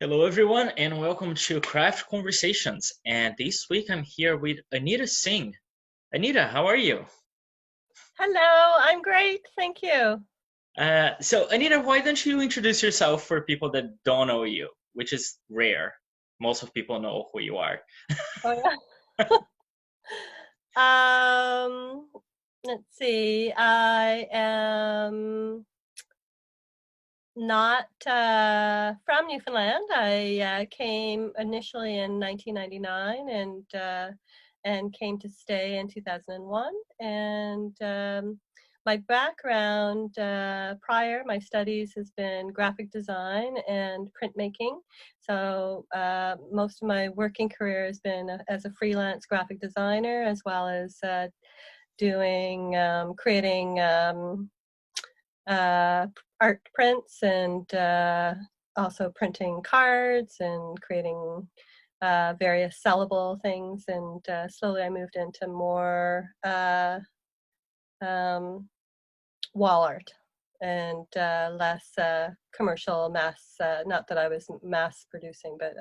Hello, everyone, and welcome to Craft Conversations. And this week I'm here with Anita Singh. Anita, how are you? Hello, I'm great, thank you. Anita, why don't you introduce yourself for people that don't know you, which is rare. Most of people know who you are. Oh yeah. Um, let's see. I am not from Newfoundland. I came initially in 1999 and came to stay in 2001. And my background prior, my studies has been graphic design and printmaking. So most of my working career has been as a freelance graphic designer, as well as doing creating uh, art prints and also printing cards and creating various sellable things. And slowly I moved into more um, wall art and less commercial mass, not that I was mass producing, but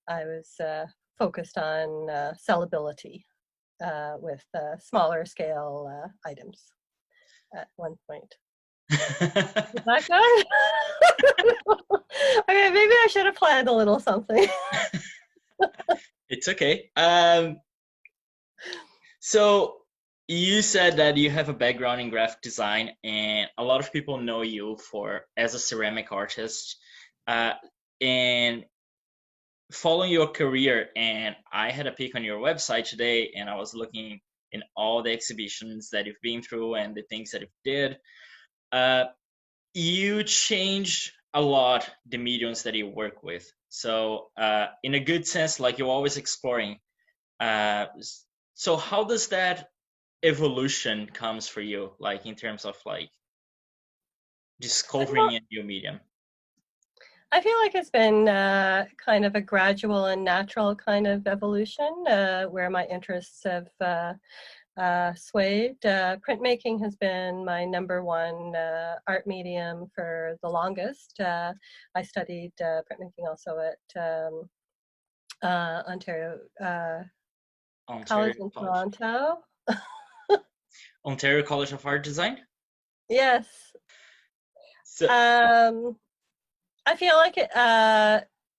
I was focused on sellability with smaller scale items at one point. Is that good? Okay, maybe I should have planned a little something. It's okay. So you said that you have a background in graphic design, and a lot of people know you for as a ceramic artist. Uh, and following your career, and I had a peek on your website today, and I was looking in all the exhibitions that you've been through and the things that you did. uh, you change a lot the mediums that you work with. So in a good sense, like you're always exploring. uh, so how does that evolution comes for you, like in terms of like I feel, discovering a new medium? I feel like it's been kind of a gradual and natural kind of evolution where my interests have swayed. Printmaking has been my number one art medium for the longest. I studied printmaking also at Ontario College Ontario in College. Toronto. Ontario College of Art Design. Yes. So Um, I feel like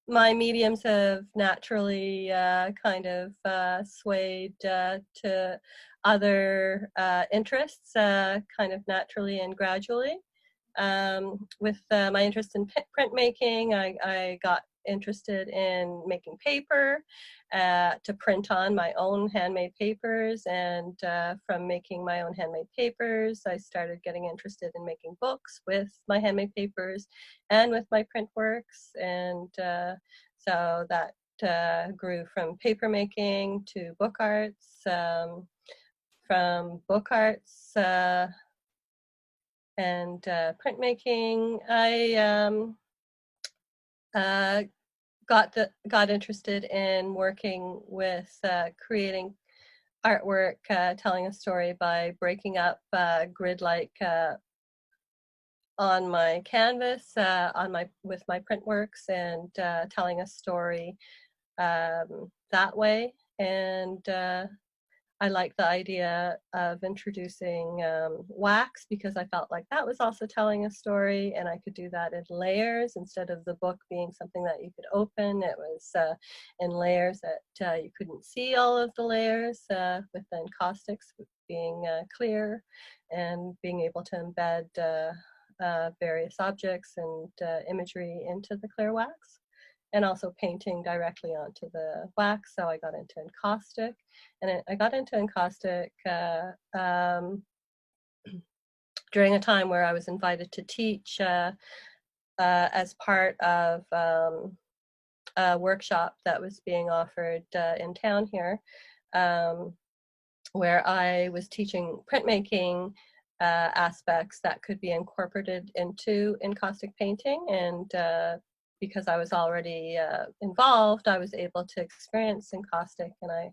my mediums have naturally kind of swayed to other interests, kind of naturally and gradually. With my interest in printmaking, I got interested in making paper to print on my own handmade papers. And from making my own handmade papers, I started getting interested in making books with my handmade papers and with my print works. And so that grew from paper making to book arts. From book arts and printmaking, I uh, got interested in working with creating artwork, telling a story by breaking up grid-like on my canvas, on my with my print works, and telling a story that way. And I like the idea of introducing wax because I felt like that was also telling a story, and I could do that in layers instead of the book being something that you could open. It was in layers that you couldn't see all of the layers, with the encaustics being clear and being able to embed various objects and imagery into the clear wax, and also painting directly onto the wax. So I got into encaustic, and I got into encaustic during a time where I was invited to teach as part of a workshop that was being offered in town here, um, where I was teaching printmaking aspects that could be incorporated into encaustic painting. And because I was already involved, I was able to experience encaustic, and I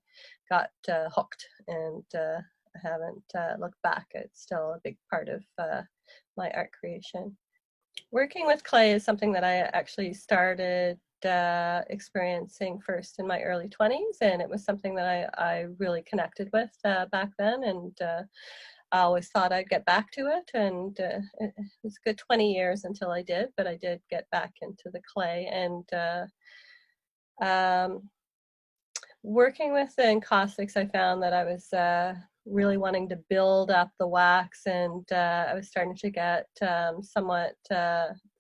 got hooked, and I haven't looked back. It's still a big part of my art creation. Working with clay is something that I actually started experiencing first in my early 20s, and it was something that I really connected with back then, and I always thought I'd get back to it, and it was a good 20 years until I did, but I did get back into the clay, and um, working with the encaustics, I found that I was really wanting to build up the wax, and I was starting to get somewhat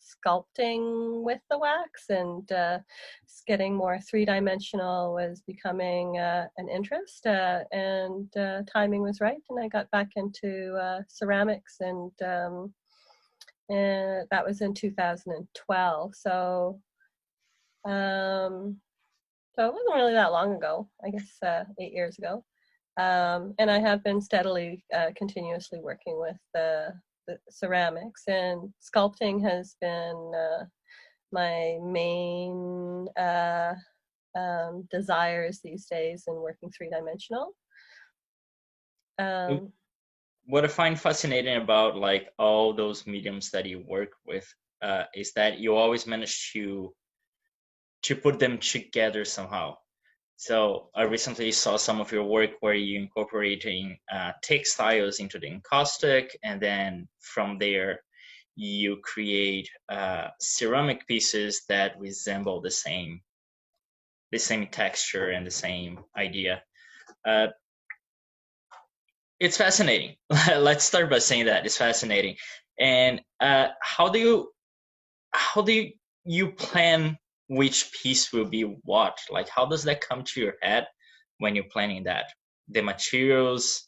sculpting with the wax, and getting more three-dimensional was becoming an interest, and timing was right, and I got back into ceramics, and that was in 2012. Um, so it wasn't really that long ago, I guess 8 years ago. And I have been steadily, continuously working with the ceramics, and sculpting has been my main desires these days in working three-dimensional. Um, What I find fascinating about like all those mediums that you work with is that you always manage to put them together somehow. So I recently saw some of your work where you incorporating textiles into the encaustic, and then from there you create ceramic pieces that resemble the same texture and the same idea. Uh, it's fascinating. Let's start by saying that it's fascinating. And how do you plan which piece will be what? Like, how does that come to your head when you're planning that? The materials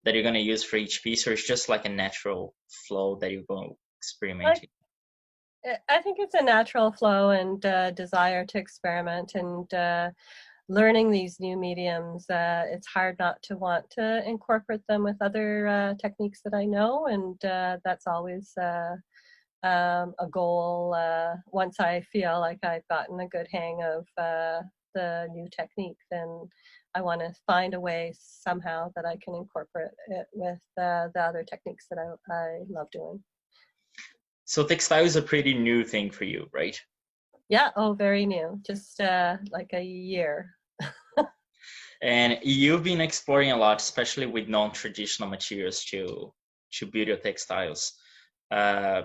that you're gonna use for each piece, or it's just like a natural flow that you're going I, experimenting? I think it's a natural flow and desire to experiment, and learning these new mediums, it's hard not to want to incorporate them with other techniques that I know, and that's always a goal. Once I feel like I've gotten a good hang of the new technique, then I want to find a way somehow that I can incorporate it with the other techniques that I love doing. So textile is a pretty new thing for you, right? Yeah, oh, very new, just like a year. And you've been exploring a lot, especially with non-traditional materials to build your textiles. Uh,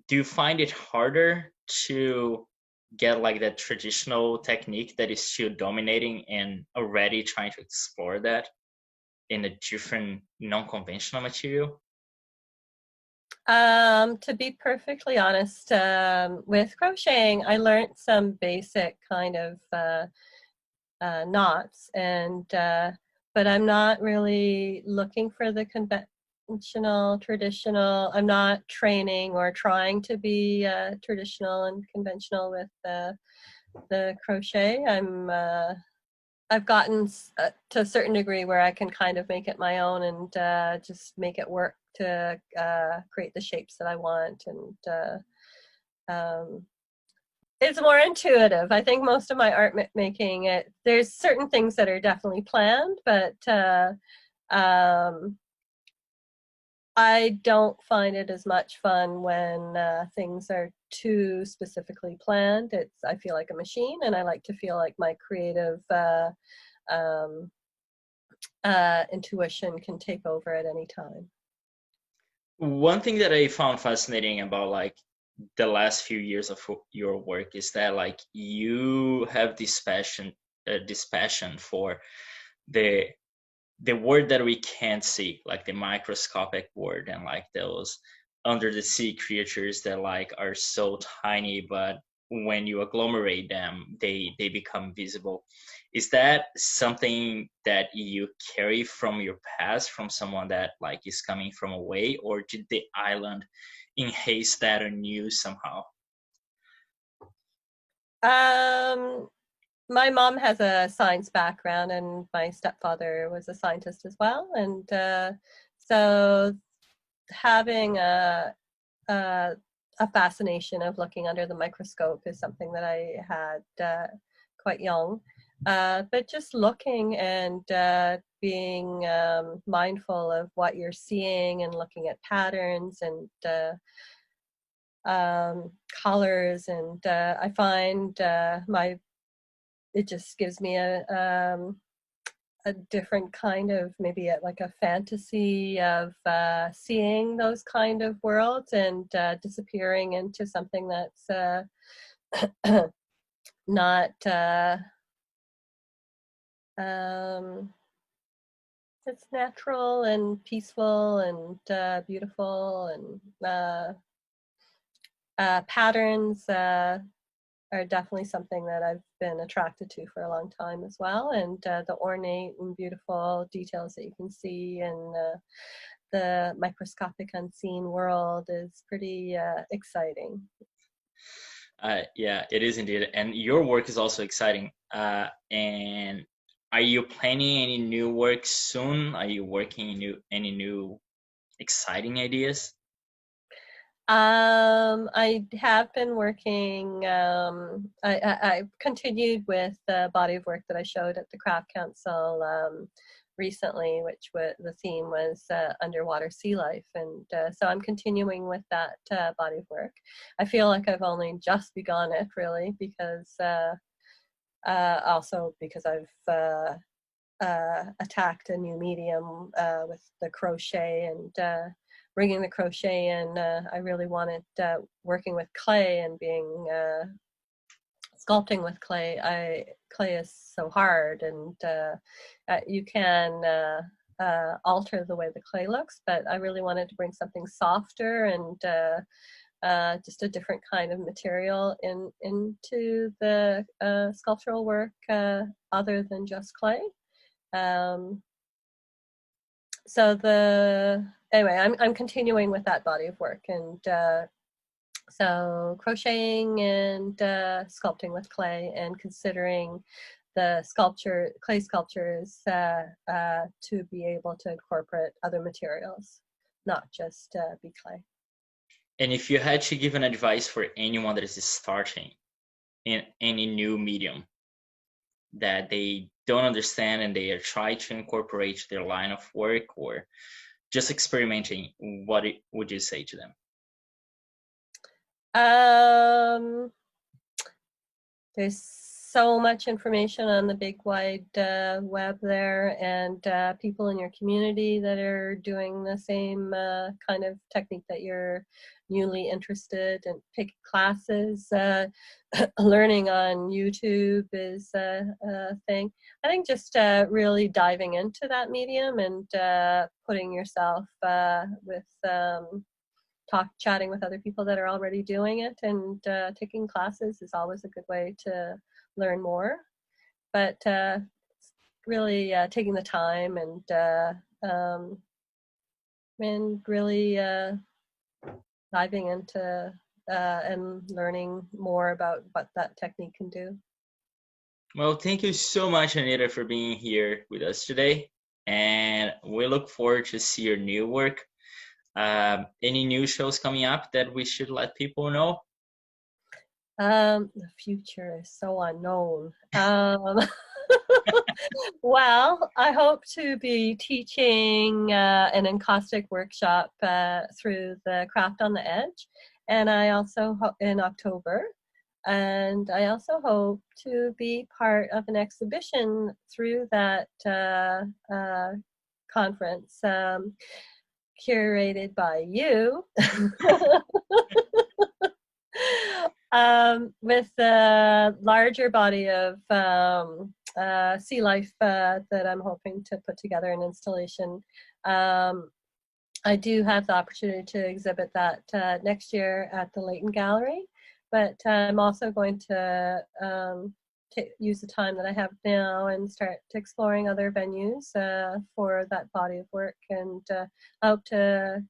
do you find it harder to get like that traditional technique that is still dominating and already trying to explore that in a different non-conventional material? To be perfectly honest, with crocheting, I learned some basic kind of knots, and but I'm not really looking for the conventional, traditional. I'm not training or trying to be traditional and conventional with the crochet. I've gotten to a certain degree where I can kind of make it my own, and just make it work to create the shapes that I want, and it's more intuitive. I think most of my art making, there's certain things that are definitely planned, but um, I don't find it as much fun when things are too specifically planned. I feel like a machine, and I like to feel like my creative um, intuition can take over at any time. One thing that I found fascinating about like the last few years of your work is that like you have this passion for the the world that we can't see, like the microscopic world, and like those under the sea creatures that like are so tiny, but when you agglomerate them, they become visible. Is that something that you carry from your past, from someone that like is coming from away, or did the island enhance that on you somehow? Um, my mom has a science background, and my stepfather was a scientist as well, and so having a, a fascination of looking under the microscope is something that I had quite young. But just looking and being mindful of what you're seeing and looking at patterns, and colors, and I find it just gives me a different kind of, maybe like a fantasy of seeing those kind of worlds and disappearing into something that's not um, it's natural and peaceful and beautiful, and patterns are definitely something that I've been attracted to for a long time as well. And the ornate and beautiful details that you can see in the microscopic unseen world is pretty exciting. Yeah, it is indeed. And your work is also exciting. And are you planning any new work soon? Are you working any new exciting ideas? I have been working. I continued with the body of work that I showed at the Craft Council recently, which the theme was underwater sea life, and so I'm continuing with that body of work. I feel like I've only just begun it, really, because also because I've attacked a new medium with the crochet, and bringing the crochet in. I really wanted working with clay and being sculpting with clay. Clay is so hard, and you can alter the way the clay looks, but I really wanted to bring something softer and just a different kind of material into the sculptural work other than just clay. Um, so anyway, I'm continuing with that body of work, and so crocheting and sculpting with clay, and considering the clay sculptures to be able to incorporate other materials, not just be clay. And if you had to give an advice for anyone that is starting in any new medium that they don't understand and they are trying to incorporate their line of work or just experimenting, would you say to them? Um, there's so much information on the big wide web there, and people in your community that are doing the same kind of technique that you're newly interested in. Pick classes. Learning on YouTube is a thing. I think just really diving into that medium and putting yourself with chatting with other people that are already doing it, and taking classes is always a good way to learn more. But really taking the time and really diving into and learning more about what that technique can do. Well, thank you so much, Anita, for being here with us today. And we look forward to see your new work. Any new shows coming up that we should let people know? The future is so unknown. Well, I hope to be teaching an encaustic workshop through the Craft on the Edge, and I also in October, and I also hope to be part of an exhibition through that conference, curated by you. With a larger body of sea life that I'm hoping to put together an installation. I do have the opportunity to exhibit that next year at the Leighton Gallery, but I'm also going to use the time that I have now and start exploring other venues for that body of work, and hope to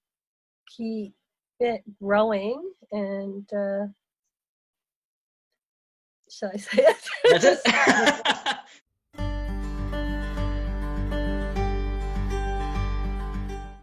keep it growing. And should I say it? That's it.